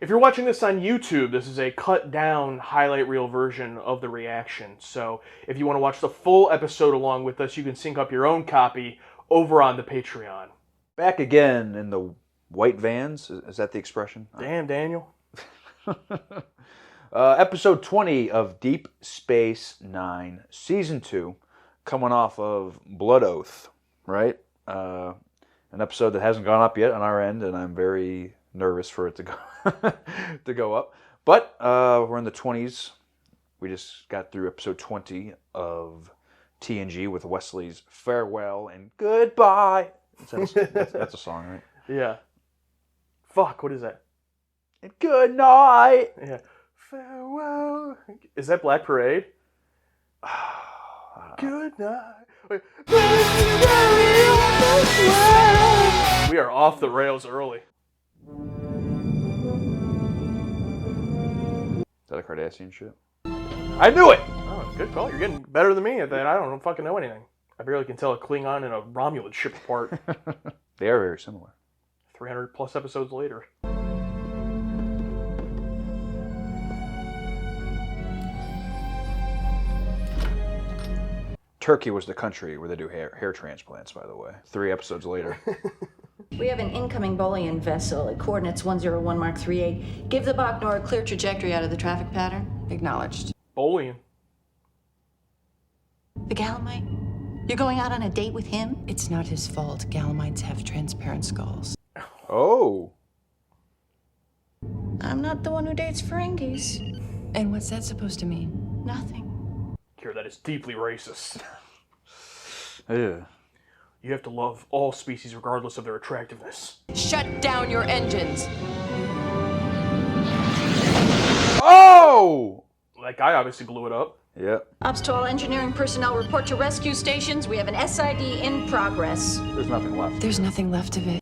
If you're watching this on YouTube, this is a cut-down highlight reel version of the reaction. So if you want to watch the full episode along with us, you can sync up your own copy over on the Patreon. Back again in the white vans. Is that the expression? Damn, Daniel. Episode 20 of Deep Space Nine, Season 2, coming off of Blood Oath, right? An episode that hasn't gone up yet on our end, and I'm very nervous for it to go to go up. But we're in the 20s. We just got through episode 20 of TNG with Wesley's farewell and goodbye. That's a song, right? Yeah. Fuck, what is that? And good night. Yeah. Farewell. Is that Black Parade? Good night. Wait. We are off the rails early. Is that a Kardashian shit? I knew it! Oh, good call. You're getting better than me at that. I don't fucking know anything. I barely can tell a Klingon and a Romulan ship apart. They are very similar. 300 plus episodes later. Turkey was the country where they do hair transplants, by the way. 3 episodes later. We have an incoming Bolian vessel at coordinates 101 Mark 38. Give the Bachnor a clear trajectory out of the traffic pattern. Acknowledged. Bolian. The Galamite? You're going out on a date with him? It's not his fault. Galamites have transparent skulls. Oh. I'm not the one who dates Ferengis. And what's that supposed to mean? Nothing. Kira, that is deeply racist. Yeah. You have to love all species regardless of their attractiveness. Shut down your engines! Oh! That guy obviously blew it up. Yep. Ops to all engineering personnel, report to rescue stations. We have an SID in progress. There's nothing left. There's nothing left of it.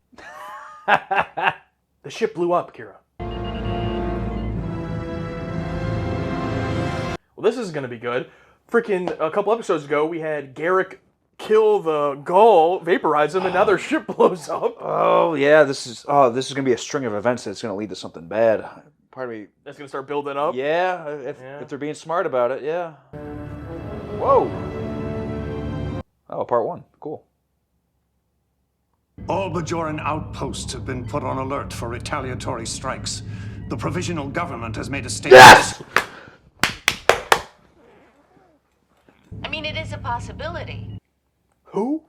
The ship blew up, Kira. Well, this is going to be good. Freaking a couple episodes ago, we had Garrick kill the Gull, vaporize him, and now their ship blows up. Oh, yeah, this is going to be a string of events that's going to lead to something bad. Part of me... That's going to start building up? Yeah, if they're being smart about it, yeah. Whoa. Oh, part 1. Cool. All Bajoran outposts have been put on alert for retaliatory strikes. The provisional government has made a statement. Yes! I mean, it is a possibility. Who?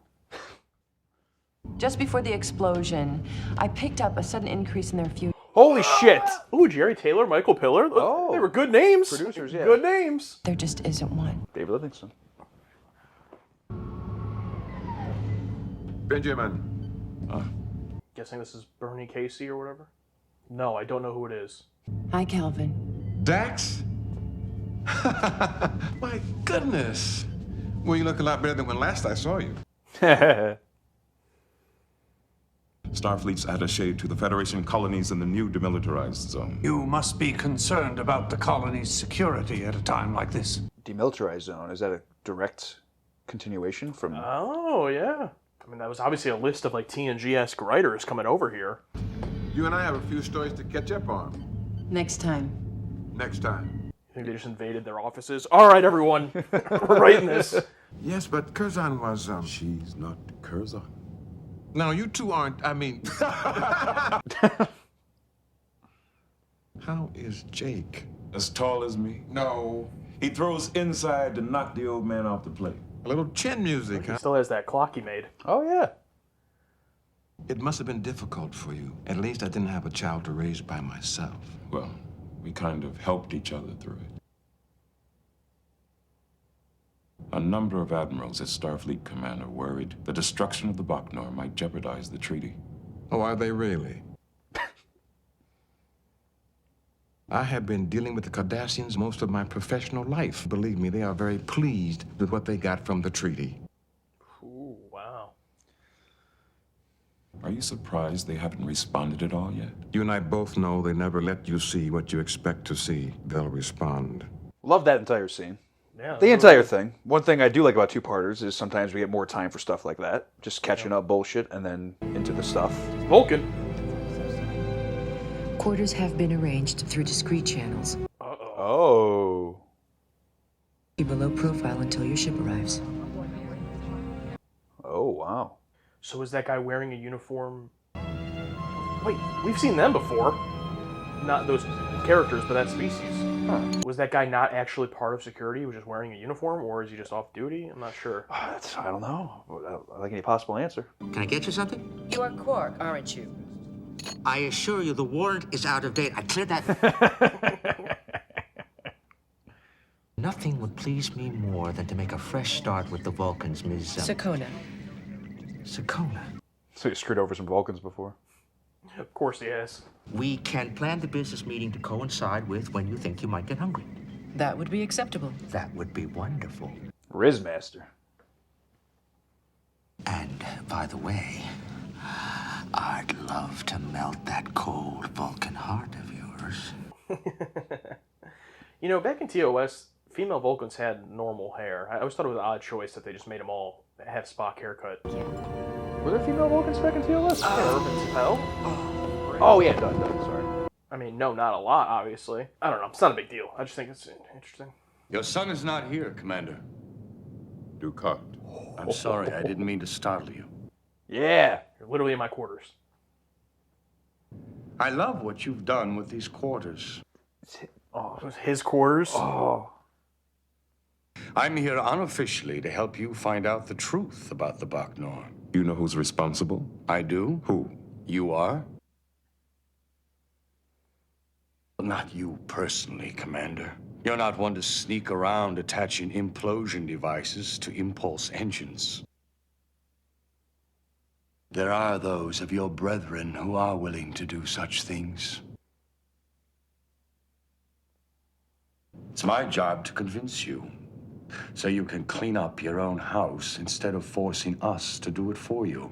Just before the explosion, I picked up a sudden increase in their fuel. Holy shit! Ooh, Jerry Taylor, Michael Pillar. Oh. They were good names. Producers, yeah. Good names. There just isn't one. David Livingston. Benjamin. Guessing this is Bernie Casey or whatever? No, I don't know who it is. Hi, Calvin. Dax? My goodness. Well, you look a lot better than when last I saw you. Starfleet's attaché to the Federation colonies in the new demilitarized zone. You must be concerned about the colony's security at a time like this. Demilitarized zone. Is that a direct continuation from... Oh, yeah. I mean, that was obviously a list of, like, TNG-esque writers coming over here. You and I have a few stories to catch up on. Next time. Next time. I think they just invaded their offices. All right, everyone. We're writing this. Yes, but Curzon was, She's not Curzon. No, you two aren't, I mean... How is Jake? As tall as me? No. He throws inside to knock the old man off the plate. A little chin music, He huh? still has that clock he made. Oh, yeah. It must have been difficult for you. At least I didn't have a child to raise by myself. Well, we kind of helped each other through it. A number of admirals as Starfleet Command are worried the destruction of the Bachnor might jeopardize the treaty. Oh, are they really? I have been dealing with the Cardassians most of my professional life. Believe me, they are very pleased with what they got from the treaty. Ooh, wow. Are you surprised they haven't responded at all yet? You and I both know they never let you see what you expect to see. They'll respond. Love that entire scene. Yeah. The entire thing. One thing I do like about two-parters is sometimes we get more time for stuff like that. Just catching up bullshit and then into the stuff. Vulcan. Quarters have been arranged through discrete channels. Oh. Keep a low profile until your ship arrives. Oh, wow. So is that guy wearing a uniform? Wait, we've seen them before. Not those characters, but that species. Huh. Was that guy not actually part of security? He was just wearing a uniform, or is he just off duty? I'm not sure. I don't know. I like any possible answer. Can I get you something? You are Quark, aren't you? I assure you, the warrant is out of date. I cleared that. Nothing would please me more than to make a fresh start with the Vulcans, Ms. Sakona. Sakona. So you screwed over some Vulcans before? Of course he has. We can plan the business meeting to coincide with when you think you might get hungry. That would be acceptable. That would be wonderful. Rizmaster. And, by the way, I'd love to melt that cold Vulcan heart of yours. You know, back in TOS, female Vulcans had normal hair. I always thought it was an odd choice that they just made them all have Spock haircut. Were there female Vulcans back in TOS? Urban Spell? Oh, yeah, done, sorry. I mean, no, not a lot, obviously. I don't know. It's not a big deal. I just think it's interesting. Your son is not here, Commander. Ducat. I'm sorry, I didn't mean to startle you. Yeah. You're literally in my quarters. I love what you've done with these quarters. Oh, it was his quarters? Oh. I'm here unofficially to help you find out the truth about the Bacnor. You know who's responsible? I do? Who? You are? Not you personally, Commander. You're not one to sneak around attaching implosion devices to impulse engines. There are those of your brethren who are willing to do such things. It's my job to convince you, so you can clean up your own house instead of forcing us to do it for you.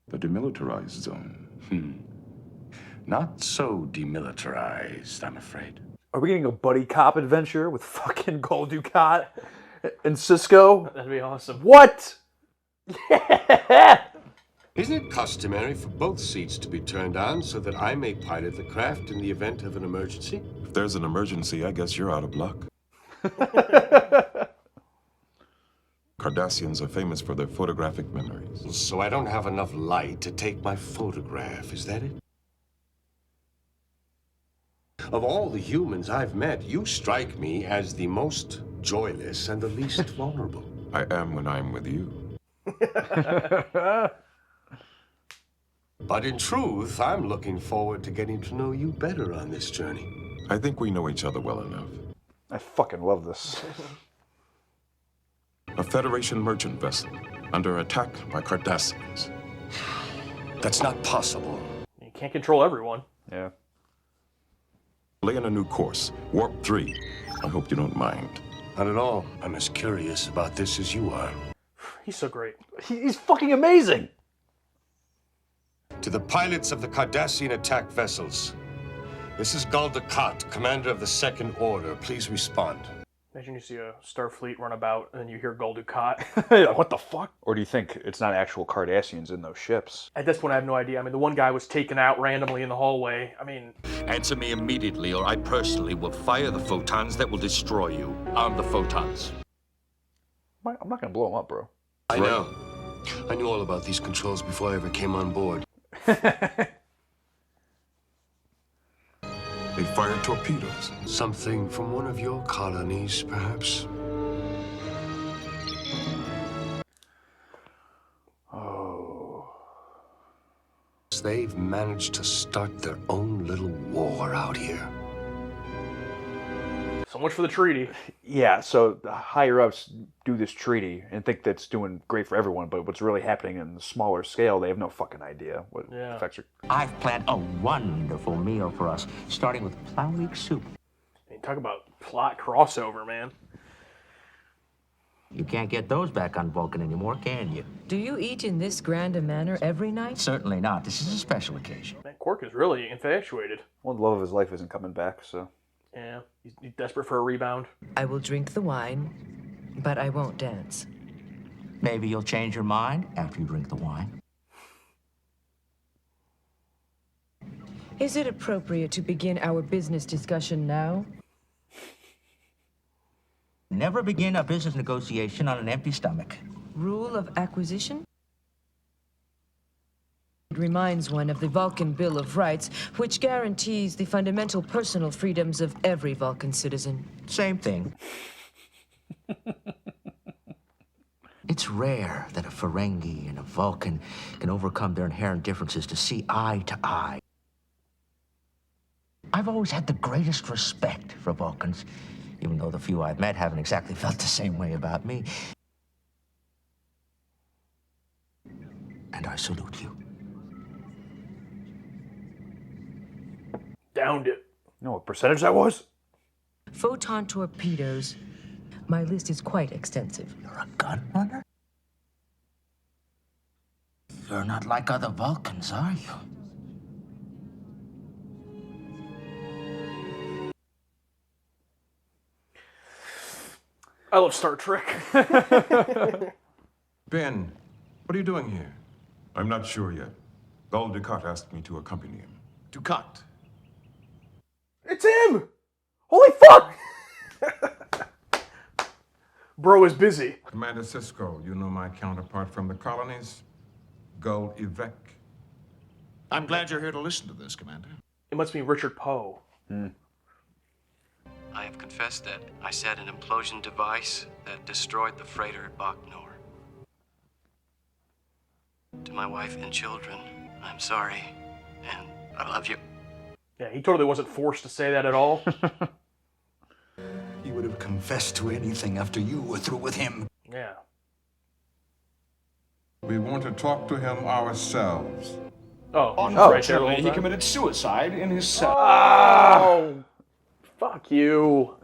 The demilitarized zone. Not so demilitarized, I'm afraid. Are we getting a buddy cop adventure with fucking Gul Dukat and Cisco? That'd be awesome. What? Yeah! Isn't it customary for both seats to be turned on so that I may pilot the craft in the event of an emergency? If there's an emergency, I guess you're out of luck. Cardassians are famous for their photographic memories. So I don't have enough light to take my photograph, is that it? Of all the humans I've met, you strike me as the most joyless and the least vulnerable. I am when I'm with you. But in truth, I'm looking forward to getting to know you better on this journey. I think we know each other well enough. I fucking love this. A Federation merchant vessel under attack by Cardassians. That's not possible. You can't control everyone. Yeah. Lay on a new course, Warp 3. I hope you don't mind. Not at all. I'm as curious about this as you are. He's so great. He's fucking amazing. To the pilots of the Cardassian attack vessels, this is Gul Dukat, commander of the Second Order. Please respond. Imagine you see a Starfleet run about, and then you hear Gul Dukat. What the fuck? Or do you think it's not actual Cardassians in those ships? At this point, I have no idea. I mean, the one guy was taken out randomly in the hallway. I mean... Answer me immediately, or I personally will fire the photons that will destroy you. Arm the photons. I'm not gonna blow them up, bro. I know. I knew all about these controls before I ever came on board. They fire torpedoes. Something from one of your colonies, perhaps? Oh. They've managed to start their own little war out here. So much for the treaty. Yeah, so the higher-ups do this treaty and think that's doing great for everyone, but what's really happening in the smaller scale, they have no fucking idea what effects are... I've planned a wonderful meal for us, starting with plow leek soup. I mean, talk about plot crossover, man. You can't get those back on Vulcan anymore, can you? Do you eat in this grand a manner every night? Certainly not. This is a special occasion. Man, Quark is really infatuated. Well, the love of his life isn't coming back, so... Yeah, he's desperate for a rebound. I will drink the wine, but I won't dance. Maybe you'll change your mind after you drink the wine. Is it appropriate to begin our business discussion now? Never begin a business negotiation on an empty stomach. Rule of acquisition? It reminds one of the Vulcan Bill of Rights, which guarantees the fundamental personal freedoms of every Vulcan citizen. Same thing. It's rare that a Ferengi and a Vulcan can overcome their inherent differences to see eye to eye. I've always had the greatest respect for Vulcans, even though the few I've met haven't exactly felt the same way about me. And I salute you. Downed it. You know what percentage that was? Photon torpedoes. My list is quite extensive. You're a gun runner? You're not like other Vulcans, are you? I love Star Trek. Ben, what are you doing here? I'm not sure yet. Gul Dukat asked me to accompany him. Dukat. It's him! Holy fuck! Bro is busy. Commander Sisko, you know my counterpart from the colonies? Gul Evek. I'm glad you're here to listen to this, Commander. It must be Richard Poe. I have confessed that I set an implosion device that destroyed the freighter at Bacnor. To my wife and children, I'm sorry, and I love you. Yeah, he totally wasn't forced to say that at all. He would have confessed to anything after you were through with him. Yeah. We want to talk to him ourselves. Oh, Unfortunately, he committed suicide in his cell. Oh, fuck you.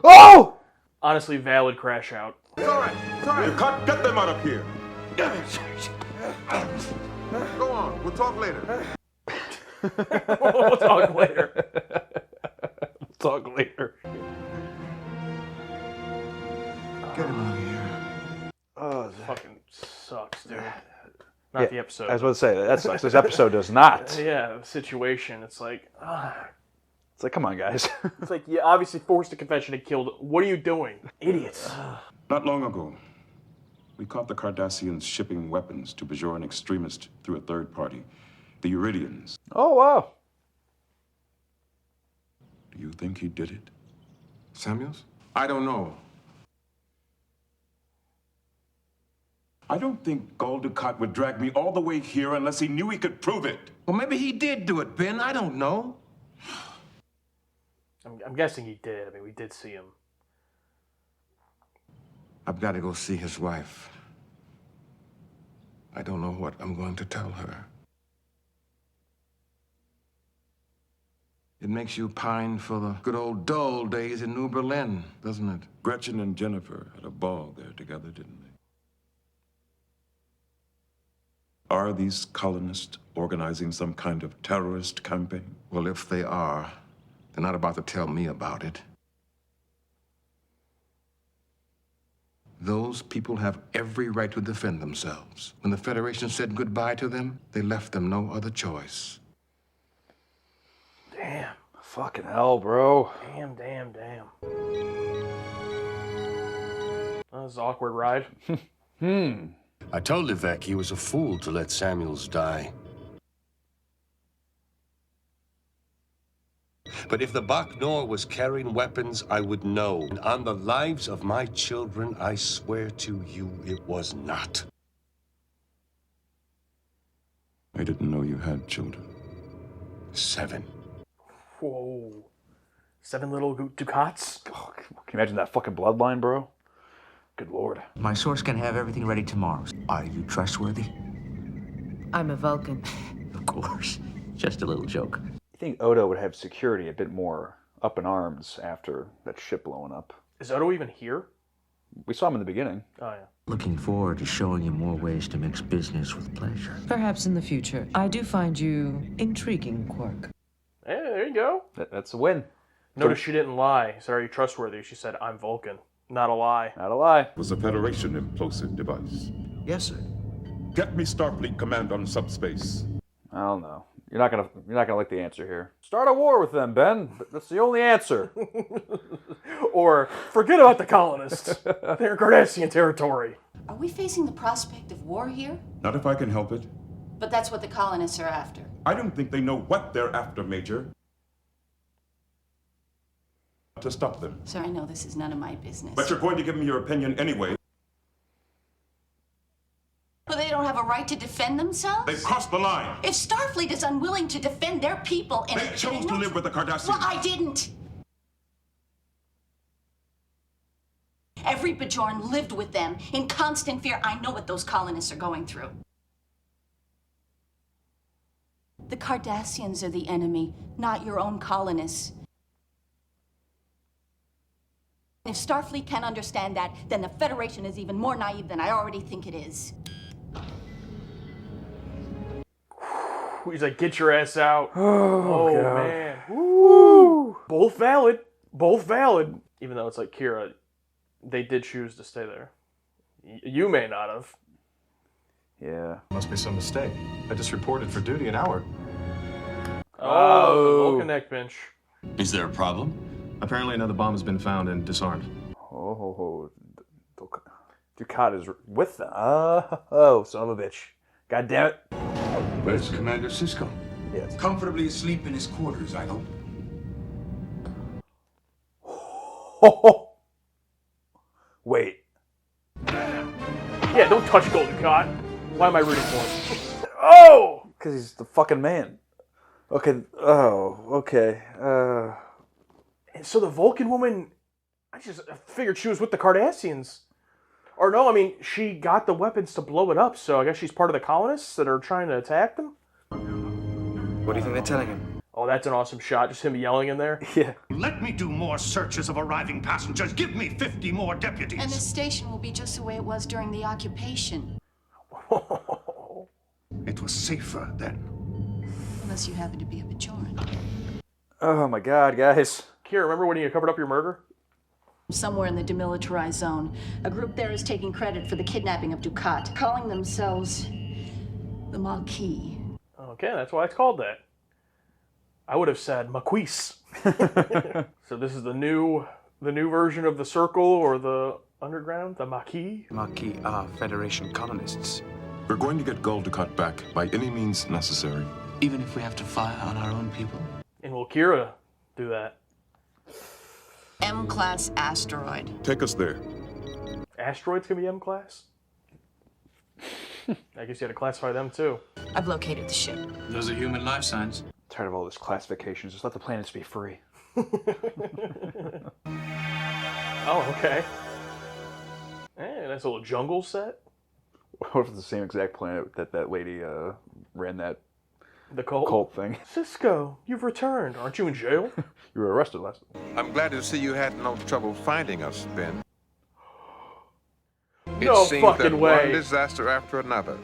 Oh! Honestly, valid crash out. It's all right. You can't get them out of here. Go on. We'll talk later. We'll talk later. We'll talk later. Get him out of here. Oh, Fucking sucks, dude. Not the episode. I was about to say, that sucks. This episode does not. Yeah, the situation. It's like, It's like, come on, guys. it's like you obviously forced a confession and killed. What are you doing? Idiots. Not long ago, we caught the Cardassians shipping weapons to Bajoran extremists through a third party, the Uridians. Oh, wow. Do you think he did it? Samuels? I don't know. I don't think Gul Dukat would drag me all the way here unless he knew he could prove it. Well, maybe he did do it, Ben. I don't know. I'm guessing he did. I mean, we did see him. I've got to go see his wife. I don't know what I'm going to tell her. It makes you pine for the good old dull days in New Berlin, doesn't it? Gretchen and Jennifer had a ball there together, didn't they? Are these colonists organizing some kind of terrorist campaign? Well, if they are, they're not about to tell me about it. Those people have every right to defend themselves. When the Federation said goodbye to them, they left them no other choice. Damn. Fucking hell, bro. Damn. That was an awkward ride. I told Evek he was a fool to let Samuels die. But if the Bacnor was carrying weapons, I would know. And on the lives of my children, I swear to you, it was not. I didn't know you had children. 7. Whoa. 7 little Ducats? Oh, can you imagine that fucking bloodline, bro? Good lord. My source can have everything ready tomorrow. Are you trustworthy? I'm a Vulcan. Of course. Just a little joke. You think Odo would have security a bit more up in arms after that ship blowing up? Is Odo even here? We saw him in the beginning. Oh, yeah. Looking forward to showing you more ways to mix business with pleasure. Perhaps in the future. I do find you intriguing, Quark. Hey, there you go. That's a win. Notice she didn't lie. So are you trustworthy? She said, I'm Vulcan. Not a lie. Not a lie. It was a Federation implosive device. Yes, sir. Get me Starfleet Command on subspace. I don't know. You're not gonna like the answer here. Start a war with them, Ben. That's the only answer. Or forget about the colonists. They're Cardassian territory. Are we facing the prospect of war here? Not if I can help it. But that's what the colonists are after. I don't think they know what they're after, Major. To stop them. Sir, I know this is none of my business. But you're going to give me your opinion anyway. But they don't have a right to defend themselves? They've crossed the line. If Starfleet is unwilling to defend their people and... They chose to live with the Cardassians. Well, I didn't. Every Bajoran lived with them in constant fear. I know what those colonists are going through. The Cardassians are the enemy, not your own colonists. If Starfleet can't understand that, then the Federation is even more naive than I already think it is. He's like, get your ass out. Oh God. Man. Woo. Both valid. Both valid. Even though it's like, Kira, they did choose to stay there. You may not have. Yeah. Must be some mistake. I just reported for duty an hour. Oh, the Vulcan neck bench. Is there a problem? Apparently another bomb has been found and disarmed. Oh, Ducat is with them. Oh, son of a bitch. God damn it. Where's Commander Sisko? Yes. Comfortably asleep in his quarters, I hope. Wait. Yeah, don't touch Gold Ducat. Why am I rooting for him? Oh! Because he's the fucking man. Okay. Oh, okay. And so the Vulcan woman, I just figured she was with the Cardassians. Or no, I mean, she got the weapons to blow it up, so I guess she's part of the colonists that are trying to attack them? What do you think they're telling him? Oh, that's an awesome shot. Just him yelling in there. Yeah. Let me do more searches of arriving passengers. Give me 50 more deputies. And this station will be just the way it was during the occupation. It was safer then. Unless you happen to be a Bajoran. Oh my God, guys. Kira, remember when you covered up your murder? Somewhere in the demilitarized zone, a group there is taking credit for the kidnapping of Ducat, calling themselves the Maquis. Okay, that's why it's called that. I would have said Maquis. So this is the new version of the Circle or the Underground, the Maquis. Maquis are Federation colonists. We're going to get Gul Dukat back by any means necessary. Even if we have to fire on our own people? And will Kira do that? M-class asteroid. Take us there. Asteroids can be M-class? I guess you had to classify them too. I've located the ship. Those are human life signs. Tired of all this classifications. Just let the planets be free. Oh, okay. Hey, nice little jungle set. What if it's the same exact planet that lady ran that The cult? cult thing? Cisco, you've returned. Aren't you in jail? You were arrested last. I'm glad to see you had no trouble finding us, Ben. No it seems fucking that way. one disaster after another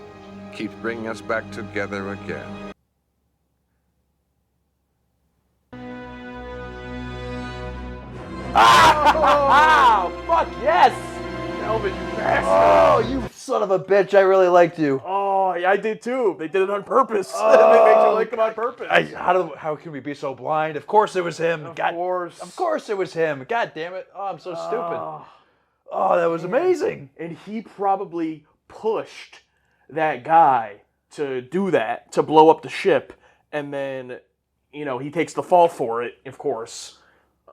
keeps bringing us back together again. Oh, fuck yes! Elvin, you bastard. Oh, you son of a bitch! I really liked you. Oh, yeah, I did too. They did it on purpose. They make you like them on purpose. How can we be so blind? Of course it was him. Of course it was him. God damn it! Oh, I'm so stupid. Oh, that was amazing. And he probably pushed that guy to do that, to blow up the ship, and then, he takes the fall for it, of course.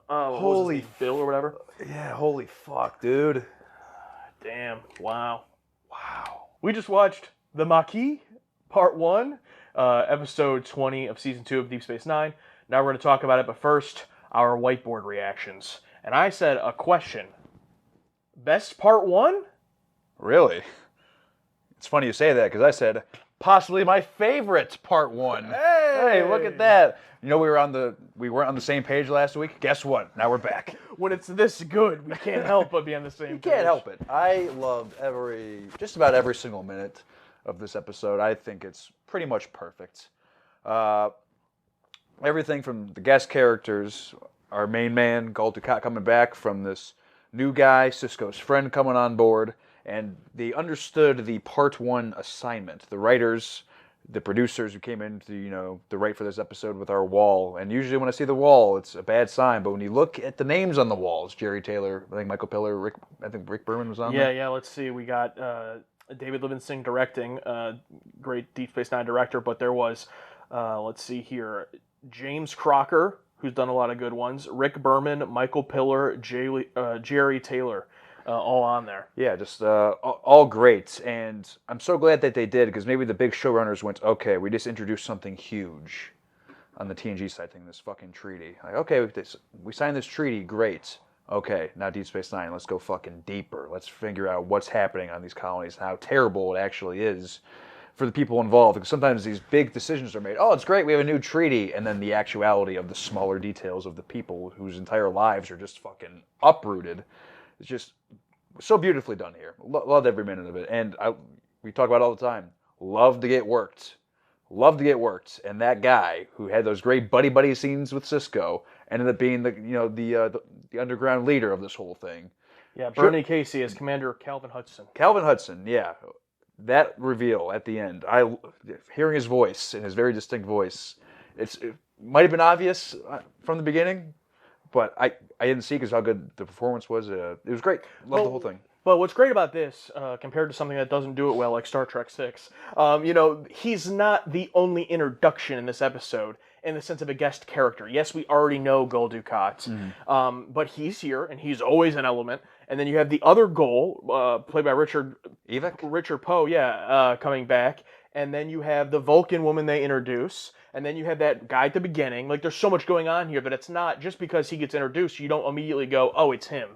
Holy Bill or whatever. Yeah, holy fuck, dude. Damn. Wow. We just watched The Maquis, Part 1, Episode 20 of Season 2 of Deep Space Nine. Now we're going to talk about it, but first, our whiteboard reactions. And I said a question. Best Part 1? Really? It's funny you say that, because I said, possibly my favorite Part 1. Hey, look at that. We weren't on the same page last week. Guess what? Now we're back. When it's this good, we can't help but be on the same page. You can't help it. I loved just about every single minute of this episode. I think it's pretty much perfect. Everything from the guest characters, our main man, Gul Dukat, coming back from this new guy, Sisko's friend coming on board, And they understood the part 1 assignment. The writers, the producers who came in to write for this episode with our wall. And usually when I see the wall, it's a bad sign. But when you look at the names on the walls, Jerry Taylor, I think Michael Pillar, I think Rick Berman was on there. Yeah. Let's see. We got David Livingston directing, great Deep Space Nine director. But there was, let's see here, James Crocker, who's done a lot of good ones. Rick Berman, Michael Pillar, Jerry Taylor. All on there. Yeah, just all great. And I'm so glad that they did, because maybe the big showrunners went, okay, we just introduced something huge on the TNG side thing, this fucking treaty. Like, okay, we signed this treaty, great. Okay, now Deep Space Nine, let's go fucking deeper. Let's figure out what's happening on these colonies and how terrible it actually is for the people involved. Because sometimes these big decisions are made, oh, it's great, we have a new treaty, and then the actuality of the smaller details of the people whose entire lives are just fucking uprooted. It's just so beautifully done here. Loved every minute of it. And we talk about it all the time. Love to get worked. Love to get worked. And that guy who had those great buddy scenes with Sisko ended up being the underground leader of this whole thing. Yeah, Bernie Casey as Commander Calvin Hudson. Calvin Hudson, yeah. That reveal at the end, hearing his voice, and his very distinct voice, it might have been obvious from the beginning, but I didn't see because how good the performance was. It was great. Loved the whole thing. But what's great about this, compared to something that doesn't do it well, like Star Trek VI, he's not the only introduction in this episode in the sense of a guest character. Yes, we already know Gul Dukat, but he's here, and he's always an element. And then you have the other Gul, played by Richard Poe, coming back. And then you have the Vulcan woman they introduce. And then you have that guy at the beginning. Like, there's so much going on here, but it's not just because he gets introduced, you don't immediately go, oh, it's him.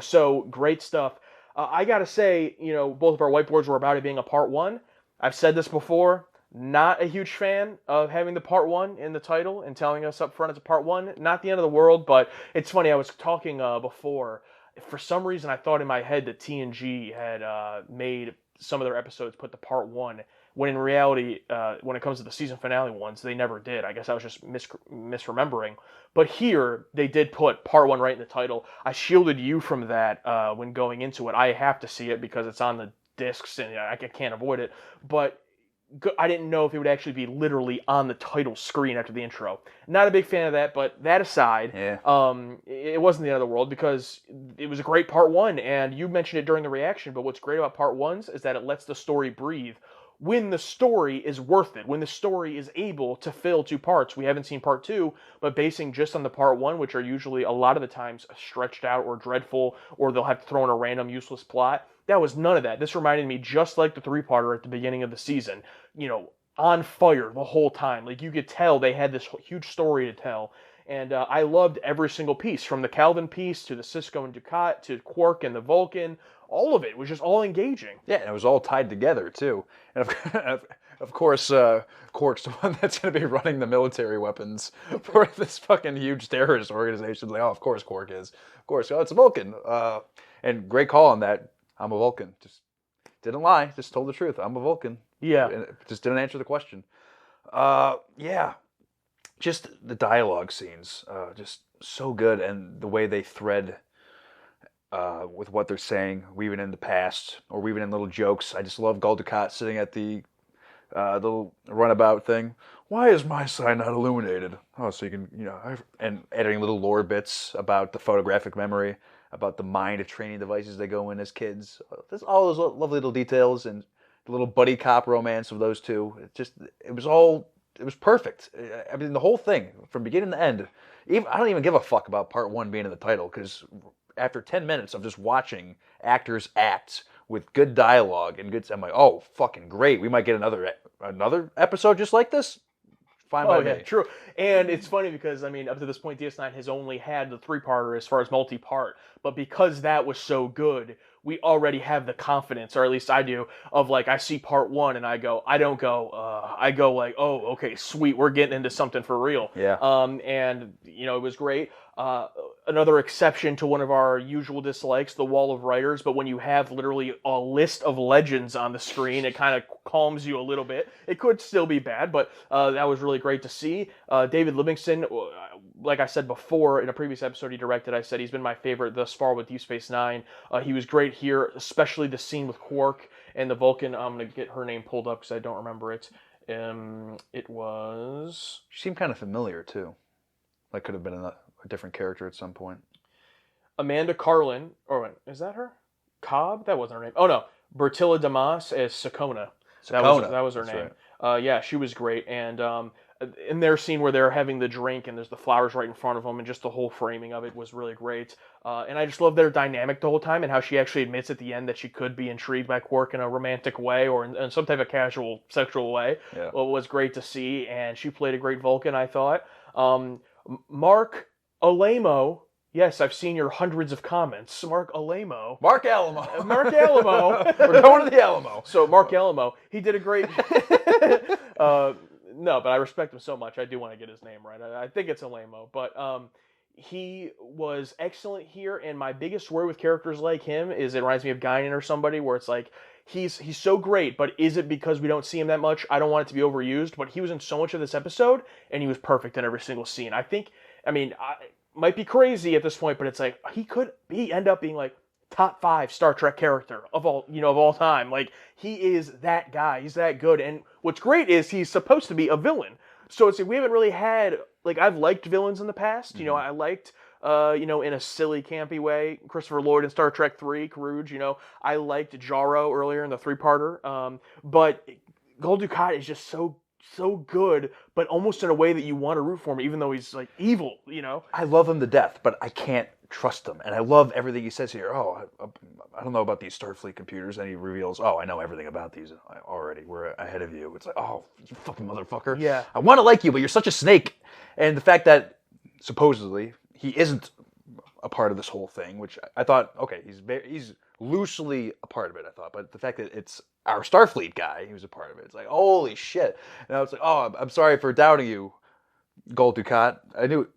So great stuff. I gotta say, both of our whiteboards were about it being a part 1. I've said this before, not a huge fan of having the part 1 in the title and telling us up front it's a part 1. Not the end of the world, but it's funny, I was talking before. For some reason, I thought in my head that TNG had made some of their episodes put the part 1, when in reality, when it comes to the season finale ones, they never did. I guess I was just misremembering. But here, they did put part 1 right in the title. I shielded you from that when going into it. I have to see it because it's on the discs and I can't avoid it. But I didn't know if it would actually be literally on the title screen after the intro. Not a big fan of that, but that aside, it wasn't the end of the world because it was a great part 1, and you mentioned it during the reaction, but what's great about part 1s is that it lets the story breathe. When the story is worth it, when the story is able to fill 2 parts. We haven't seen part 2, but basing just on the part 1, which are usually a lot of the times stretched out or dreadful, or they'll have to throw in a random useless plot. That was none of that. This reminded me just like the 3-parter at the beginning of the season. On fire the whole time. Like, you could tell they had this huge story to tell. And I loved every single piece, from the Calvin piece to the Sisko and Dukat to Quark and the Vulcan. All of it was just all engaging. Yeah, and it was all tied together, too. And of course, Quark's the one that's going to be running the military weapons for this fucking huge terrorist organization. Like, oh, of course Quark is. Of course, oh, it's a Vulcan. And great call on that. I'm a Vulcan. Just didn't lie. Just told the truth. I'm a Vulcan. Yeah. And just didn't answer the question. Yeah. Just the dialogue scenes. Just so good. And the way they thread with what they're saying, weaving in the past, or weaving in little jokes. I just love Gul Dukat sitting at the little runabout thing. Why is my side not illuminated? Oh, so you can, and adding little lore bits about the photographic memory, about the mind of training devices they go in as kids. There's all those lovely little details and the little buddy cop romance of those two. It was perfect. I mean, the whole thing, from beginning to end. I don't even give a fuck about part 1 being in the title, because after 10 minutes of just watching actors act with good dialogue and good, I'm like, oh, fucking great. We might get another episode just like this. Fine by me. True. And it's funny because, up to this point, DS9 has only had the 3-parter as far as multi-part. But because that was so good, we already have the confidence, or at least I do, of like, I see part 1 and I go like, oh, okay, sweet, we're getting into something for real. Yeah. And, it was great. Another exception to one of our usual dislikes, the wall of writers, but when you have literally a list of legends on the screen, it kind of calms you a little bit. It could still be bad, but that was really great to see. David Livingston, like I said before in a previous episode he directed, I said he's been my favorite thus far with Deep Space Nine. He was great here, especially the scene with Quark and the Vulcan. I'm going to get her name pulled up because I don't remember it. It was... She seemed kind of familiar, too. Like, could have been a different character at some point. Amanda Carlin, or wait, is that her? Cobb? That wasn't her name. Oh no, Bertilla Damas as Sakona. That was her name. Right. Yeah, she was great. And in their scene where they're having the drink and there's the flowers right in front of them, and just the whole framing of it was really great. And I just love their dynamic the whole time, and how she actually admits at the end that she could be intrigued by Quark in a romantic way or in some type of casual sexual way. Yeah. Well, it was great to see, and she played a great Vulcan, I thought. Mark Alamo. Yes, I've seen your hundreds of comments. Mark Alamo. Mark Alamo. Mark Alamo. We're going to the Alamo. So Mark Alamo, he did a great... no, but I respect him so much. I do want to get his name right. I think it's Alamo. But he was excellent here, and my biggest worry with characters like him is it reminds me of Guinan or somebody, where it's like, he's so great, but is it because we don't see him that much? I don't want it to be overused, but he was in so much of this episode, and he was perfect in every single scene. I might be crazy at this point, but it's like he could end up being like top 5 Star Trek character of all time. Like, he is that guy. He's that good. And what's great is he's supposed to be a villain. So it's like we haven't really had, like, I've liked villains in the past. Mm-hmm. I liked in a silly, campy way, Christopher Lloyd in Star Trek 3, Karuj, I liked Jaro earlier in the 3-parter. But Gul Dukat is just so good, but almost in a way that you want to root for him, even though he's like evil, I love him to death, but I can't trust him. And I love everything he says here. Oh, I don't know about these Starfleet computers. And he reveals, oh, I know everything about these already. We're ahead of you. It's like, oh, you fucking motherfucker. Yeah. I want to like you, but you're such a snake. And the fact that supposedly he isn't a part of this whole thing, which I thought, okay, he's loosely a part of it, I thought. But the fact that it's our Starfleet guy, he was a part of it. It's like, holy shit. And I was like, oh, I'm sorry for doubting you, Gul Dukat. I knew,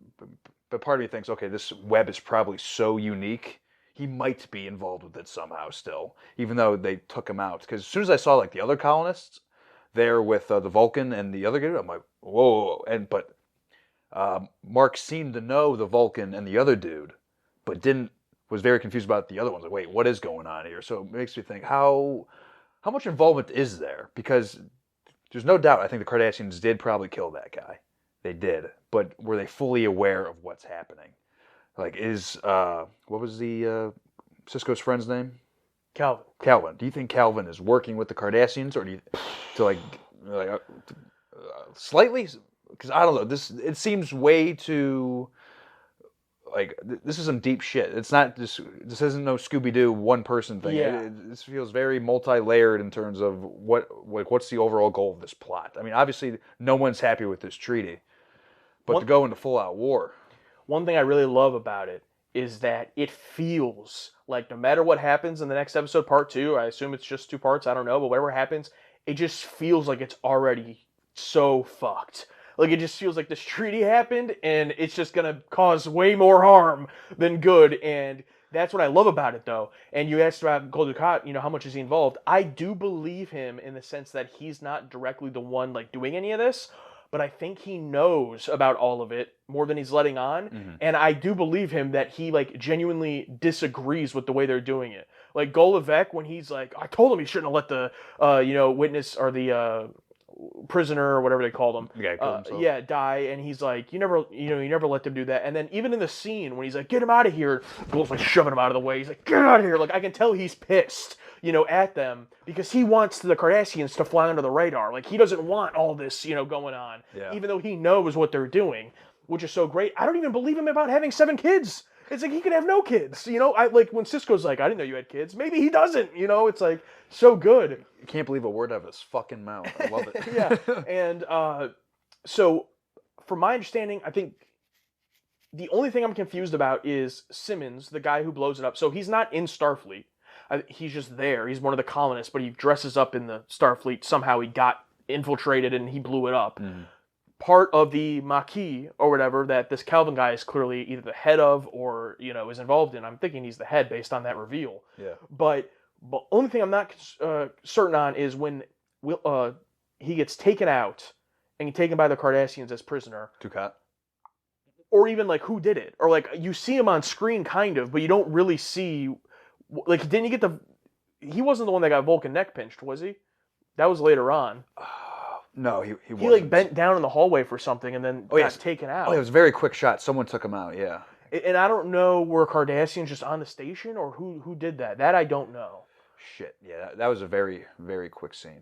but part of me thinks, okay, this web is probably so unique, he might be involved with it somehow still, even though they took him out. Because as soon as I saw, like, the other colonists there with the Vulcan and the other dude, I'm like, whoa. But Mark seemed to know the Vulcan and the other dude, but was very confused about the other ones. Like, wait, what is going on here? So it makes me think, how much involvement is there? Because there's no doubt, I think the Cardassians did probably kill that guy. They did. But were they fully aware of what's happening? Like, what was the Sisko's friend's name? Calvin. Do you think Calvin is working with the Cardassians, or do you slightly? Because I don't know. It seems way too. Like, this is some deep shit. It's not this isn't no Scooby-Doo one person thing. Yeah. This feels very multi-layered in terms of what's the overall goal of this plot. I mean, obviously, no one's happy with this treaty, but to go into full-out war. One thing I really love about it is that it feels like no matter what happens in the next episode, part 2, I assume it's just 2 parts, I don't know, but whatever happens, it just feels like it's already so fucked. Like, it just feels like this treaty happened, and it's just going to cause way more harm than good, and that's what I love about it, though. And you asked about Gul Dukat, how much is he involved? I do believe him in the sense that he's not directly the one, like, doing any of this, but I think he knows about all of it more than he's letting on, and I do believe him that he, like, genuinely disagrees with the way they're doing it. Like, Gul Evek, when he's like, I told him he shouldn't have let the, witness, or the, prisoner or whatever they called him, die, and he's like, you never let them do that. And then even in the scene when he's like, get him out of here, Gul's like shoving him out of the way. He's like, get out of here. Like, I can tell he's pissed, at them, because he wants the Cardassians to fly under the radar. Like, he doesn't want all this, going on, even though he knows what they're doing, which is so great. I don't even believe him about having 7 kids. It's like he could have no kids, I like when Sisko's like, I didn't know you had kids. Maybe he doesn't, it's like so good. You can't believe a word out of his fucking mouth. I love it. Yeah, and so from my understanding, I think the only thing I'm confused about is Simmons, the guy who blows it up. So he's not in Starfleet. He's just there. He's one of the colonists, but he dresses up in the Starfleet. Somehow he got infiltrated and he blew it up. part of the Maquis or whatever that this Calvin guy is clearly either the head of or is involved in. I'm thinking he's the head based on that reveal. Yeah. But only thing I'm not certain on is when he gets taken out and taken by the Cardassians as prisoner. Dukat. Or even like who did it, or like you see him on screen kind of, but you don't really see. Like, didn't you get the? He wasn't the one that got Vulcan neck pinched, was he? That was later on. No, he wasn't. He like bent down in the hallway for something and then got taken out. Oh, it was a very quick shot. Someone took him out. Yeah. And I don't know, were Cardassians just on the station or who did that? That I don't know. Shit. Yeah, that was a very, very quick scene.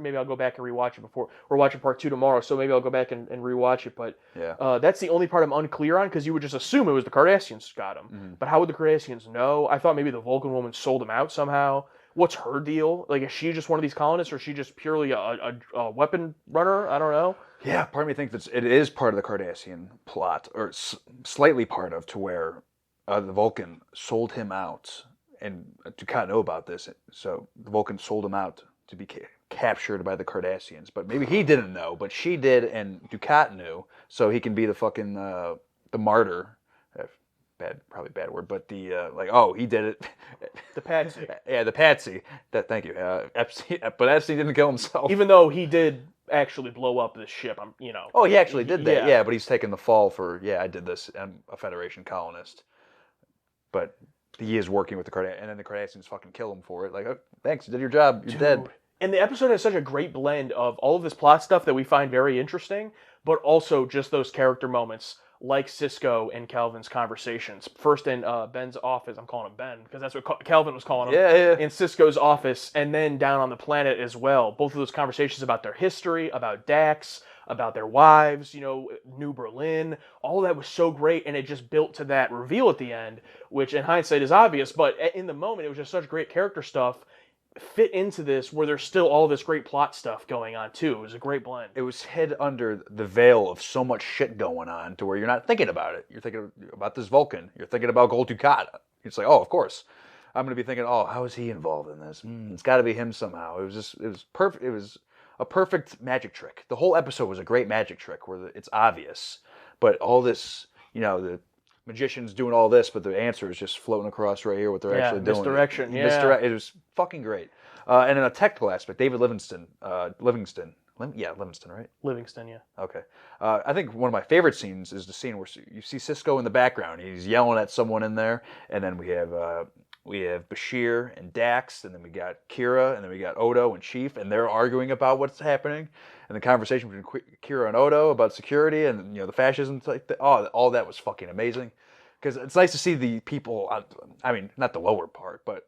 Maybe I'll go back and rewatch it before we're watching part 2 tomorrow. So maybe I'll go back and rewatch it. But yeah, that's the only part I'm unclear on because you would just assume it was the Cardassians got him. Mm-hmm. But how would the Cardassians know? I thought maybe the Vulcan woman sold him out somehow. What's her deal? Like, is she just one of these colonists, or is she just purely a weapon runner? I don't know. Yeah, part of me thinks that it is part of the Cardassian plot, or slightly part of, to where the Vulcan sold him out. And Dukat know about this, so the Vulcan sold him out to be captured by the Cardassians. But maybe he didn't know, but she did, and Dukat knew, so he can be the fucking the martyr. Probably bad word, but the he did it. The patsy. Yeah, the patsy. Thank you. Epstein, but Epstein didn't kill himself, even though he did actually blow up this ship. Oh, he actually did that. Yeah, but he's taking the fall for. Yeah, I did this. I'm a Federation colonist, but. He is working with the Cardassians, and then the Cardassians fucking kill him for it. Like, oh, thanks, you did your job, you're dead. And the episode has such a great blend of all of this plot stuff that we find very interesting, but also just those character moments, like Sisko and Calvin's conversations. First in Ben's office, I'm calling him Ben, because that's what Calvin was calling him. Yeah. In Sisko's office, and then down on the planet as well. Both of those conversations about their history, about Dax, about their wives, New Berlin, all that was so great, and it just built to that reveal at the end, which in hindsight is obvious, but in the moment it was just such great character stuff fit into this where there's still all this great plot stuff going on too. It was a great blend. It was hid under the veil of so much shit going on to where you're not thinking about it. You're thinking about this Vulcan. You're thinking about Gul Dukat. It's like, oh, of course. I'm going to be thinking, oh, how is he involved in this? It's got to be him somehow. It was perfect. It was a perfect magic trick. The whole episode was a great magic trick where it's obvious, but all this, the magician's doing all this, but the answer is just floating across right here what they're actually doing. Misdirection, It was fucking great. And in a technical aspect, David Livingston, right? Livingston, yeah. Okay. I think one of my favorite scenes is the scene where you see Sisko in the background. He's yelling at someone in there, and then we have Bashir and Dax, and then we got Kira, and then we got Odo and Chief, and they're arguing about what's happening, and the conversation between Kira and Odo about security and the fascism, all that was fucking amazing, because it's nice to see the people. I mean, not the lower part, but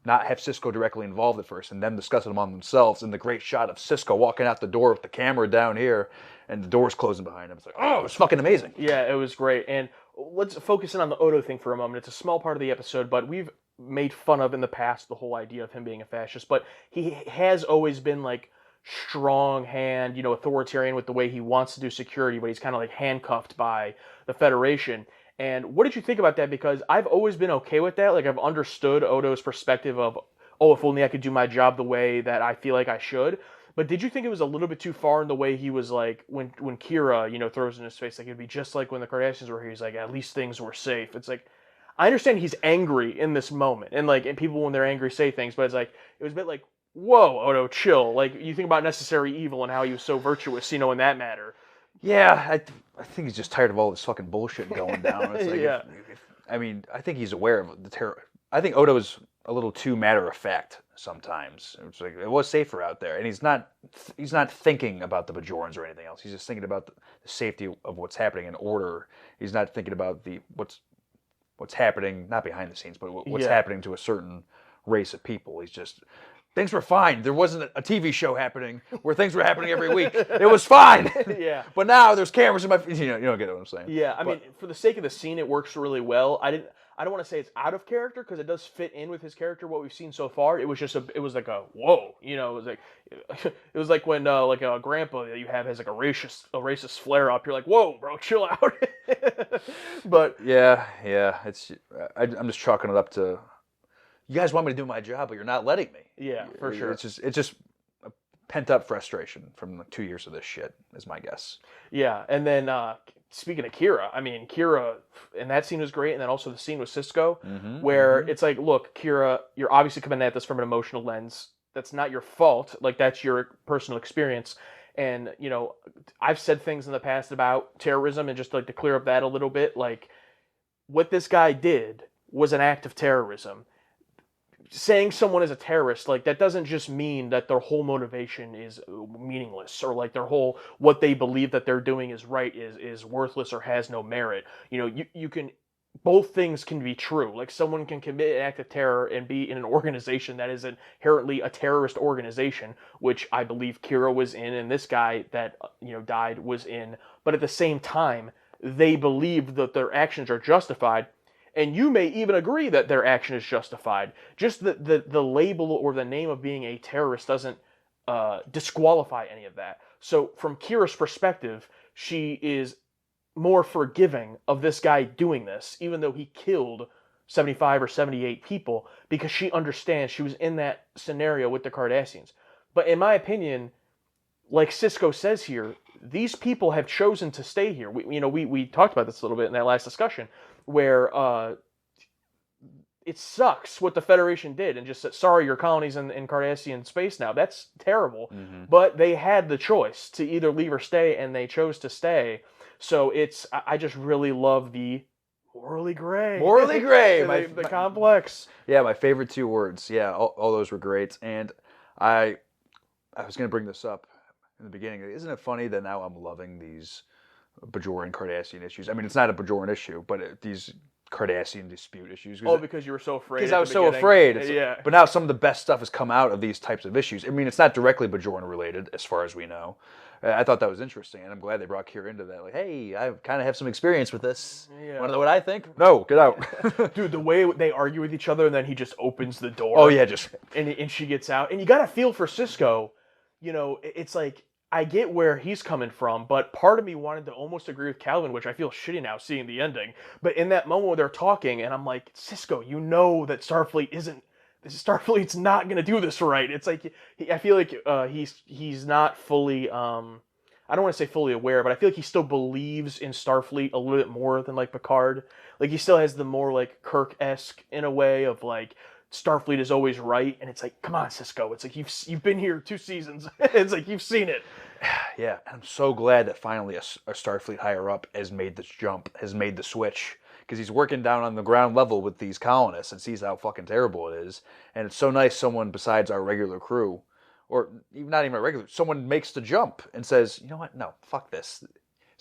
not have Sisko directly involved at first, and them discussing among themselves. And the great shot of Sisko walking out the door with the camera down here, and the doors closing behind him. It's like, oh, it was fucking amazing. Yeah, it was great. And let's focus in on the Odo thing for a moment. It's a small part of the episode, but we've made fun of in the past the whole idea of him being a fascist. But he has always been like strong hand, authoritarian with the way he wants to do security, but he's kind of like handcuffed by the Federation. And what did you think about that? Because I've always been okay with that. Like, I've understood Odo's perspective of, oh, if only I could do my job the way that I feel like I should. But did you think it was a little bit too far in the way he was like, when Kira, throws in his face, like it'd be just like when the Kardashians were here, he's like, at least things were safe. It's like, I understand he's angry in this moment. And people when they're angry say things, but it's like, it was a bit like, whoa, Odo, chill. Like, you think about necessary evil and how he was so virtuous, in that matter. Yeah, I think he's just tired of all this fucking bullshit going down. It's like, yeah. I think he's aware of the terror. I think Odo's a little too matter of fact sometimes. It's like, it was safer out there, and he's not thinking about the Bajorans or anything else. He's just thinking about the safety of what's happening in order. He's not thinking about what's happening, not behind the scenes, but what's happening to a certain race of people. He's just, things were fine. There wasn't a TV show happening where things were happening every week. It was fine. Yeah. But now there's cameras in my, you don't get what I'm saying. Yeah, I mean, for the sake of the scene, it works really well. I don't want to say it's out of character because it does fit in with his character. What we've seen so far, it was just it was like a whoa, it was like when like a grandpa that you have has like a racist flare up. You're like, whoa, bro, chill out. But yeah, I'm just chalking it up to, you guys want me to do my job, but you're not letting me. Yeah, for sure. It's just pent-up frustration from like 2 years of this shit, is my guess. Yeah, and then speaking of Kira, I mean, Kira, and that scene was great, and then also the scene with Cisco, where it's like, look, Kira, you're obviously coming at this from an emotional lens. That's not your fault. Like, that's your personal experience. And, you know, I've said things in the past about terrorism, and just like to clear up that a little bit, like, what this guy did was an act of terrorism. Saying someone is a terrorist, like, that doesn't just mean that their whole motivation is meaningless, or like their whole, what they believe that they're doing is right is worthless or has no merit. You know, you can, both things can be true. Like, someone can commit an act of terror and be in an organization that is inherently a terrorist organization, which I believe Kira was in, and this guy that, you know, died was in. But at the same time, they believe that their actions are justified. And you may even agree that their action is justified. Just the label or the name of being a terrorist doesn't disqualify any of that. So from Kira's perspective, she is more forgiving of this guy doing this, even though he killed 75 or 78 people, because she understands she was in that scenario with the Cardassians. But in my opinion, like Cisco says here, these people have chosen to stay here. We talked about this a little bit in that last discussion, where it sucks what the Federation did and just said, sorry, your colony's in Cardassian space now. That's terrible. But they had the choice to either leave or stay, and they chose to stay. So I just really love the morally gray. Morally gray. the complex. Yeah, my favorite two words. Yeah, all those were great. And I was going to bring this up in the beginning. Isn't it funny that now I'm loving these Bajoran Cardassian issues? I mean, it's not a Bajoran issue, but these Cardassian dispute issues. Oh, because you were so afraid. Because I was so afraid. But now some of the best stuff has come out of these types of issues. I mean, it's not directly Bajoran related, as far as we know. I thought that was interesting, and I'm glad they brought Kira into that. Like, hey, I kind of have some experience with this. Yeah. Want to know what I think? No, get out. Dude, the way they argue with each other, and then he just opens the door. Oh, yeah, just... And she gets out. And you got to feel for Cisco. You know, it's like, I get where he's coming from, but part of me wanted to almost agree with Calvin, which I feel shitty now seeing the ending. But in that moment where they're talking, and I'm like, Cisco, you know that Starfleet's not going to do this right. It's like, I feel like he's not fully, I don't want to say fully aware, but I feel like he still believes in Starfleet a little bit more than like Picard. Like, he still has the more like Kirk-esque in a way of like, Starfleet is always right, and it's like, come on, Cisco. It's like, you've been here 2 seasons. It's like, you've seen it. Yeah, I'm so glad that finally a Starfleet higher up has made this jump, has made the switch. Because he's working down on the ground level with these colonists and sees how fucking terrible it is. And it's so nice someone besides our regular crew, or not even our regular, someone makes the jump and says, you know what, no, fuck this.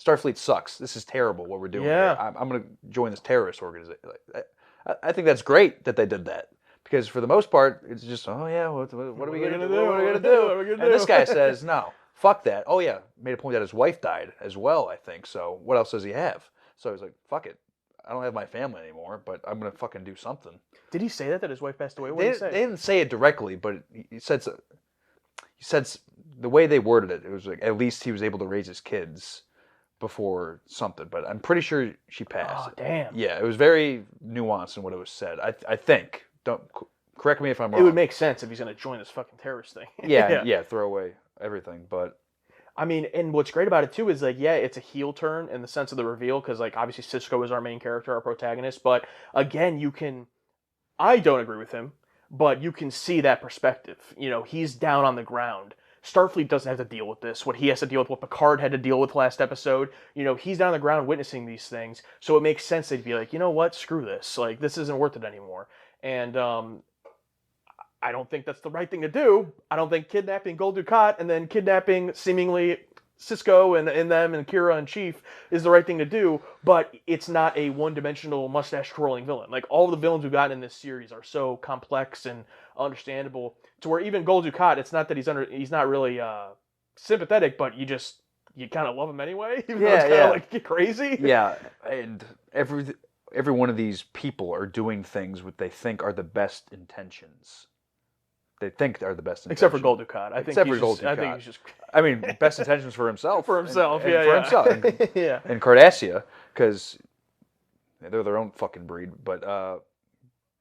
Starfleet sucks. This is terrible what we're doing here. I'm going to join this terrorist organization. I think that's great that they did that. Because for the most part, it's just, oh yeah, what are we going to do? What are we going to do? And this guy says, no, fuck that. Oh yeah, made a point that his wife died as well, I think. So what else does he have? So he's like, fuck it. I don't have my family anymore, but I'm going to fucking do something. Did he say that his wife passed away? What did he say? They didn't say it directly, but he said the way they worded it, it was like, at least he was able to raise his kids before something. But I'm pretty sure she passed. Oh, damn. Yeah, it was very nuanced in what it was said. I think. Don't correct me if I'm wrong. It would make sense if he's going to join this fucking terrorist thing. yeah, throw away everything. But I mean, and what's great about it too is like, yeah, it's a heel turn in the sense of the reveal, because like obviously Cisco is our main character, our protagonist. But again, I don't agree with him, but you can see that perspective. You know, he's down on the ground. Starfleet doesn't have to deal with this. What he has to deal with, what Picard had to deal with last episode. You know, he's down on the ground witnessing these things. So it makes sense that he'd be like, you know what, screw this. Like, this isn't worth it anymore. And I don't think that's the right thing to do. I don't think kidnapping Gul Dukat and then kidnapping seemingly Cisco and them and Kira and Chief is the right thing to do, but it's not a one-dimensional mustache-twirling villain. Like, all of the villains we've gotten in this series are so complex and understandable to where even Gul Dukat, it's not that he's not really sympathetic, but you kind of love him anyway, even though it's kind of like crazy. Yeah, and every one of these people are doing things what they think are the best intentions. They think are the best intentions. Except for Gul Dukat. I think he's just... I mean, best intentions for himself. For himself, and for himself. And Cardassia, because they're their own fucking breed. But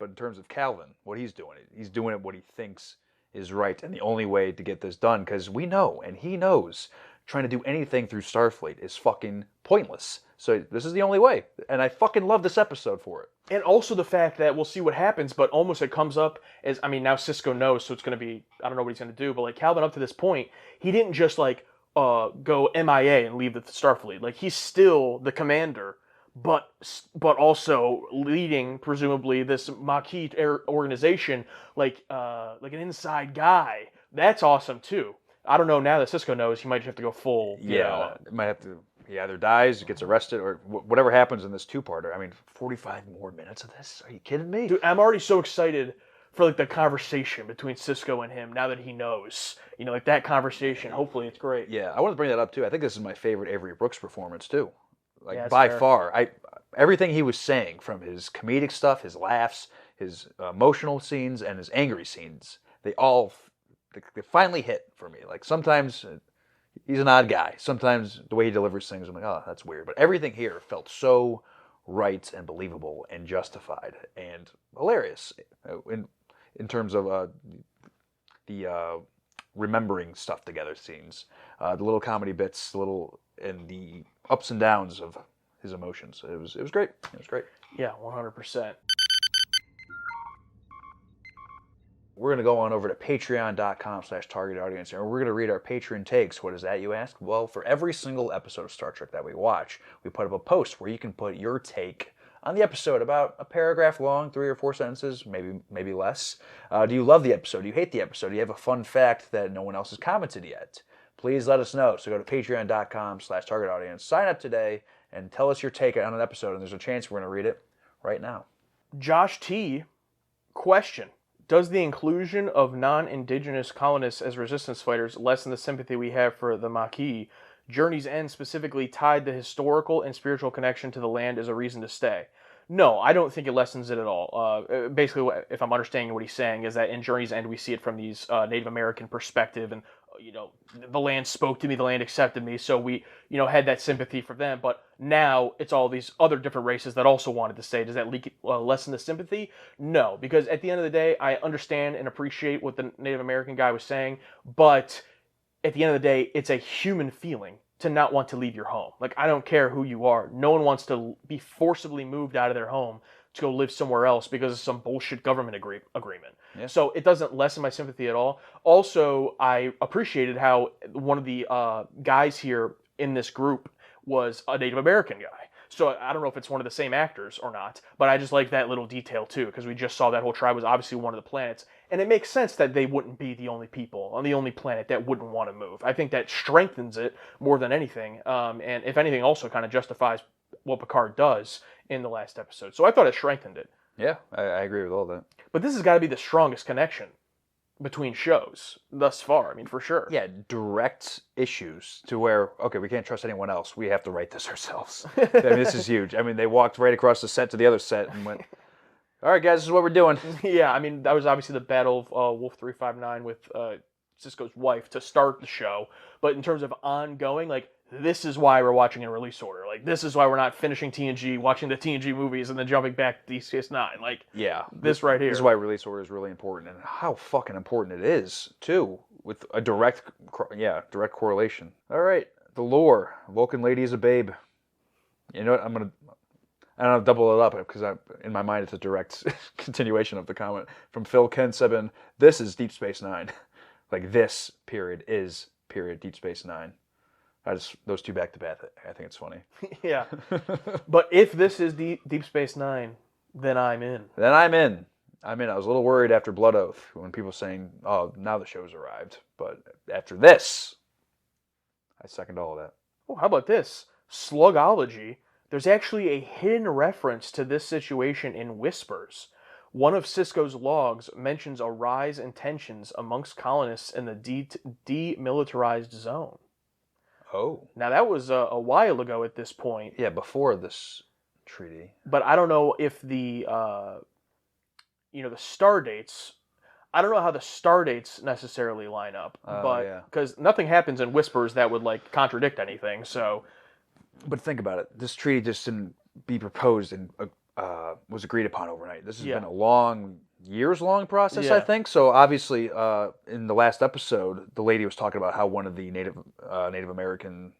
in terms of Calvin, what he's doing it what he thinks is right and the only way to get this done, because we know, and he knows, trying to do anything through Starfleet is fucking pointless. So this is the only way, and I fucking love this episode for it. And also the fact that we'll see what happens, but almost it comes up as, I mean, now Cisco knows, so it's going to be, I don't know what he's going to do, but like Calvin up to this point, he didn't just like go MIA and leave the Starfleet. Like he's still the commander, but also leading presumably this Maquis organization like an inside guy. That's awesome too. I don't know, now that Cisco knows, he might just have to go full. Might have to. He either dies, gets arrested, or whatever happens in this two-parter. I mean, 45 more minutes of this? Are you kidding me? Dude, I'm already so excited for like the conversation between Cisco and him now that he knows. You know, like that conversation. Hopefully, it's great. Yeah, I want to bring that up too. I think this is my favorite Avery Brooks performance too. Like Yeah, by fair. far, everything he was saying, from his comedic stuff, his laughs, his emotional scenes, and his angry scenes, they finally hit for me. Like sometimes he's an odd guy. Sometimes the way he delivers things, I'm like, oh, that's weird. But everything here felt so right and believable and justified and hilarious in terms of the remembering stuff together scenes, the little comedy bits, and the ups and downs of his emotions. It was great. It was great. Yeah, 100%. We're going to go on over to patreon.com/target audience, and we're going to read our patron takes. What is that, you ask? Well, for every single episode of Star Trek that we watch, we put up a post where you can put your take on the episode, about a paragraph long, 3 or 4 sentences, maybe less. Do you love the episode? Do you hate the episode? Do you have a fun fact that no one else has commented yet? Please let us know. So go to patreon.com/target audience, sign up today, and tell us your take on an episode, and there's a chance we're going to read it right now. Josh T. Question. Does the inclusion of non-indigenous colonists as resistance fighters lessen the sympathy we have for the Maquis? Journey's End specifically tied the historical and spiritual connection to the land as a reason to stay. No, I don't think it lessens it at all. Basically, if I'm understanding what he's saying, is that in Journey's End we see it from these Native American perspective, and the land spoke to me, the land accepted me, so we had that sympathy for them. But now it's all these other different races that also wanted to stay. Does that lessen the sympathy? No, because at the end of the day, I understand and appreciate what the Native American guy was saying, but at the end of the day, it's a human feeling to not want to leave your home. Like, I don't care who you are. No one wants to be forcibly moved out of their home to go live somewhere else because of some bullshit government agreement. Yeah. So it doesn't lessen my sympathy at all. Also, I appreciated how one of the guys here in this group was a Native American guy. So I don't know if it's one of the same actors or not, but I just like that little detail too, because we just saw that whole tribe was obviously one of the planets, and it makes sense that they wouldn't be the only people on the only planet that wouldn't want to move. I think that strengthens it more than anything, and if anything, also kind of justifies what Picard does in the last episode. So I thought it strengthened it. Yeah, I agree with all that. But this has got to be the strongest connection between shows thus far. I mean, for sure. Yeah, direct issues to where, okay, we can't trust anyone else. We have to write this ourselves. I mean, this is huge. I mean, they walked right across the set to the other set and went, all right, guys, this is what we're doing. Yeah, I mean, that was obviously the battle of Wolf 359 with Cisco's wife to start the show. But in terms of ongoing, like, this is why we're watching in release order. Like, this is why we're not finishing TNG, watching the TNG movies, and then jumping back to DS9. Like, yeah, this right here. This is why release order is really important, and how fucking important it is, too, with a direct correlation. All right, the lore. Vulcan lady is a babe. You know what? I don't know, double it up, because in my mind it's a direct continuation of the comment from Phil Ken Sebin. This is Deep Space Nine. Like, this period is Deep Space Nine. Those two back to back. I think it's funny. Yeah. But if this is Deep Space Nine, then I'm in. I was a little worried after Blood Oath when people were saying, oh, now the show's arrived. But after this, I second all of that. Oh, how about this? Slugology. There's actually a hidden reference to this situation in Whispers. One of Cisco's logs mentions a rise in tensions amongst colonists in the demilitarized zone. Oh. Now, that was a while ago at this point. Yeah, before this treaty. But I don't know if the star dates, I don't know how the star dates necessarily line up. Because nothing happens in Whispers that would, like, contradict anything, so. But think about it. This treaty just didn't be proposed and was agreed upon overnight. This has been a long years-long process, I think. So obviously, in the last episode, the lady was talking about how one of the Native American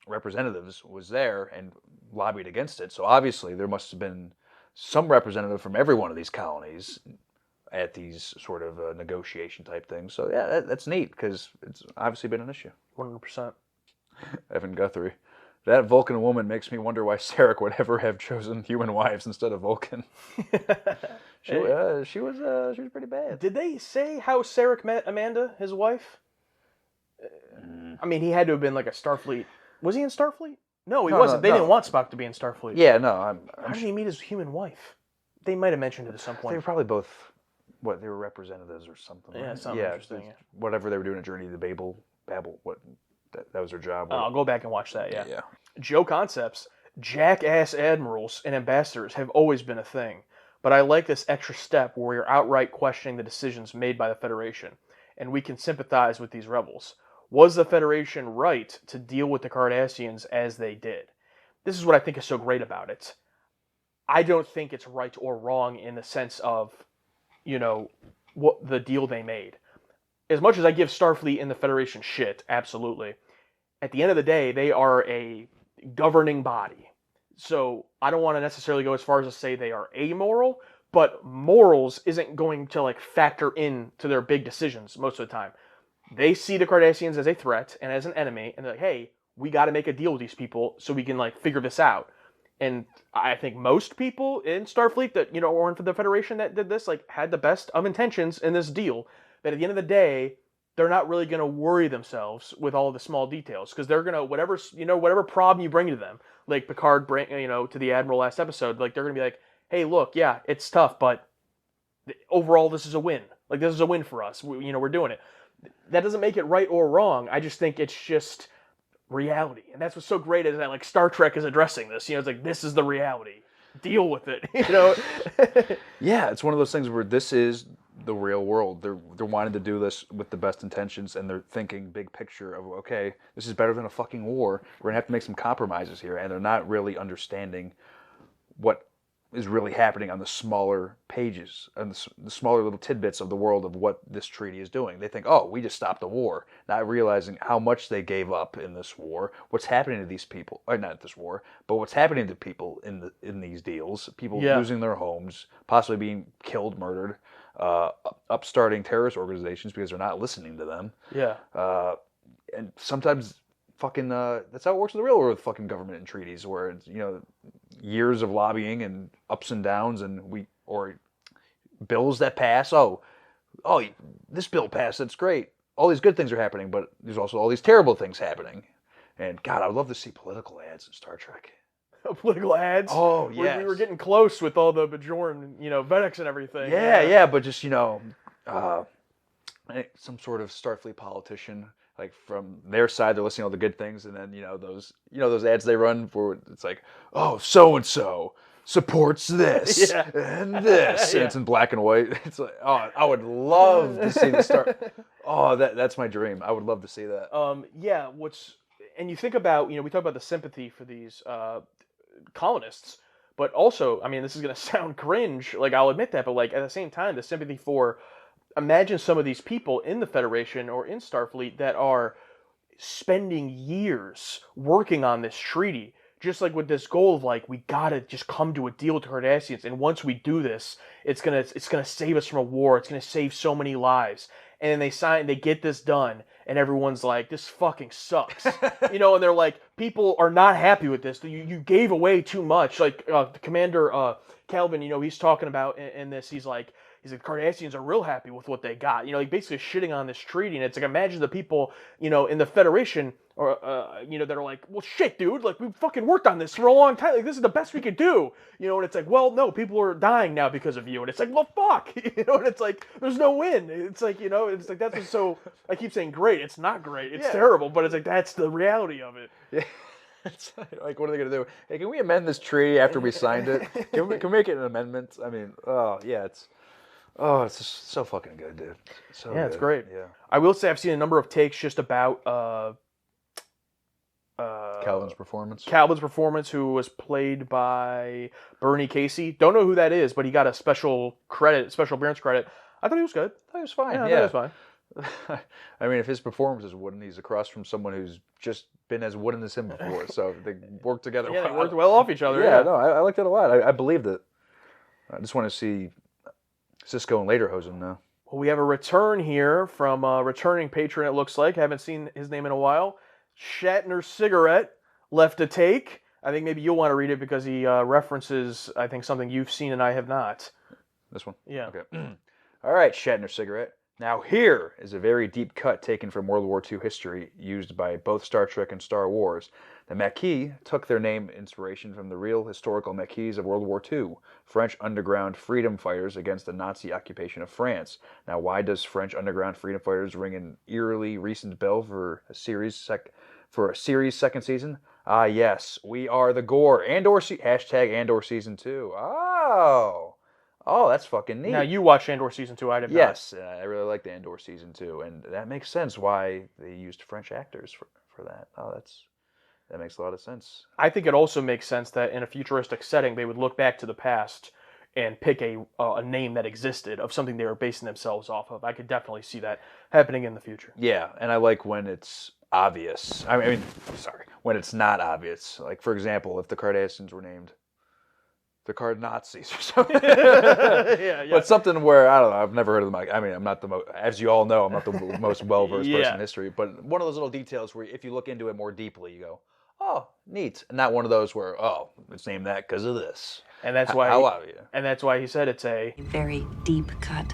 representatives was there and lobbied against it. So obviously, there must have been some representative from every one of these colonies at these sort of negotiation type things. So yeah, that's neat because it's obviously been an issue. 100%. Evan Guthrie. That Vulcan woman makes me wonder why Sarek would ever have chosen human wives instead of Vulcan. She was pretty bad. Did they say how Sarek met Amanda, his wife? I mean, he had to have been like a Starfleet. Was he in Starfleet? No, he wasn't. They didn't want Spock to be in Starfleet. Yeah, no. How did he meet his human wife? They might have mentioned it at some point. They were probably both, they were representatives or something. Yeah, right? something interesting. Whatever they were doing at Journey to Babel, what that was their job. I'll go back and watch that, yeah. Yeah. Joe Concepts, jackass admirals and ambassadors have always been a thing, but I like this extra step where we're outright questioning the decisions made by the Federation, and we can sympathize with these rebels. Was the Federation right to deal with the Cardassians as they did? This is what I think is so great about it. I don't think it's right or wrong in the sense of, what the deal they made. As much as I give Starfleet and the Federation shit, absolutely, at the end of the day, they are a governing body. So I don't want to necessarily go as far as to say they are amoral, but morals isn't going to factor in to their big decisions most of the time. They see the Cardassians as a threat and as an enemy, and they're like, hey, we got to make a deal with these people so we can figure this out. And I think most people in Starfleet that, or in the Federation that did this, had the best of intentions in this deal. But at the end of the day, they're not really going to worry themselves with all of the small details because they're going to, whatever problem you bring to them, like Picard bring, to the Admiral last episode, they're going to be like, hey, look, yeah, it's tough, but overall, this is a win. This is a win for us. We're doing it. That doesn't make it right or wrong. I just think it's just reality. And that's what's so great is that, Star Trek is addressing this. It's this is the reality. Deal with it, Yeah, it's one of those things where this is the real world. They're wanting to do this with the best intentions, and they're thinking big picture of, okay, this is better than a fucking war. We're gonna have to make some compromises here, and they're not really understanding what is really happening on the smaller pages and the smaller little tidbits of the world of what this treaty is doing. They think, oh, we just stopped a war, not realizing how much they gave up in this war, what's happening to these people, or not this war, but what's happening to people in these deals, people losing their homes, possibly being killed, murdered, upstarting terrorist organizations because they're not listening to them. Yeah. And sometimes fucking that's how it works in the real world with fucking government and treaties, where it's years of lobbying and ups and downs, and or bills that pass. Oh, this bill passed. That's great. All these good things are happening, but there's also all these terrible things happening. And God, I would love to see political ads in Star Trek. Political ads. Oh yeah, we were getting close with all the Bajoran, Vedex and everything. Yeah, but just some sort of Starfleet politician. From their side, they're listening to all the good things, and then those ads they run for it's oh, so and so supports this and this, and it's in black and white. It's I would love to see the start. Oh, that's my dream. I would love to see that. Yeah. And you think about we talk about the sympathy for these colonists, but also this is gonna sound cringe. I'll admit that, but at the same time, the sympathy for. Imagine some of these people in the Federation or in Starfleet that are spending years working on this treaty, just with this goal of we gotta just come to a deal with the Cardassians, and once we do this, it's gonna save us from a war. It's gonna save so many lives. And then they get this done, and everyone's like, this fucking sucks. And they're people are not happy with this. You gave away too much. Commander Calvin, he's talking about in this, he's like, the Cardassians are real happy with what they got. Basically shitting on this treaty. And it's imagine the people, in the Federation, or, that are well, shit, dude, we fucking worked on this for a long time. This is the best we could do. And it's well, no, people are dying now because of you. And it's well, fuck. And it's there's no win. It's it's that's what's so, I keep saying great. It's not great. It's terrible. But it's that's the reality of it. Yeah. It's what are they going to do? Hey, can we amend this treaty after we signed it? Can we make it an amendment? It's just so fucking good, dude. So yeah, good. It's great. Yeah. I will say I've seen a number of takes just about Calvin's performance. Calvin's performance, who was played by Bernie Casey. Don't know who that is, but he got a special appearance credit. I thought he was good. I thought he was fine. Yeah, I yeah. thought he was fine. I mean, if his performance is wooden, he's across from someone who's just been as wooden as him before, so they work together. Yeah, they worked well off each other. Yeah, no, I like that a lot. I believed it. I just want to see Cisco and Lederhosen now. Well, we have a return here from a returning patron, it looks like. Haven't seen his name in a while. Shatner Cigarette left a take. I think maybe you'll want to read it because he references, I think, something you've seen and I have not. This one? Yeah. Okay. All right, Shatner Cigarette. Now here is a very deep cut taken from World War II history used by both Star Trek and Star Wars. The Maquis took their name inspiration from the real historical Maquis of World War II, French underground freedom fighters against the Nazi occupation of France. Now, why does French underground freedom fighters ring an eerily recent bell for a series second season? Ah, yes, we are the Gore. Hashtag Andor Season 2. Oh, that's fucking neat. Now, you watched Andor Season 2, I did not. Yes, I really liked Andor Season 2, and that makes sense why they used French actors for that. Oh, that makes a lot of sense. I think it also makes sense that in a futuristic setting, they would look back to the past and pick a name that existed of something they were basing themselves off of. I could definitely see that happening in the future. Yeah, and I like when it's obvious. When it's not obvious. Like, for example, if the Kardashians were named the Card Nazis or something. yeah. But something where, I don't know, I've never heard of them. I mean, I'm not the most, as you all know, I'm not the most well-versed person in history. But one of those little details where if you look into it more deeply, you go, oh, neat. And not one of those where, oh, it's named that because of this. And that's why. How obvious. And that's why he said it's a very deep cut.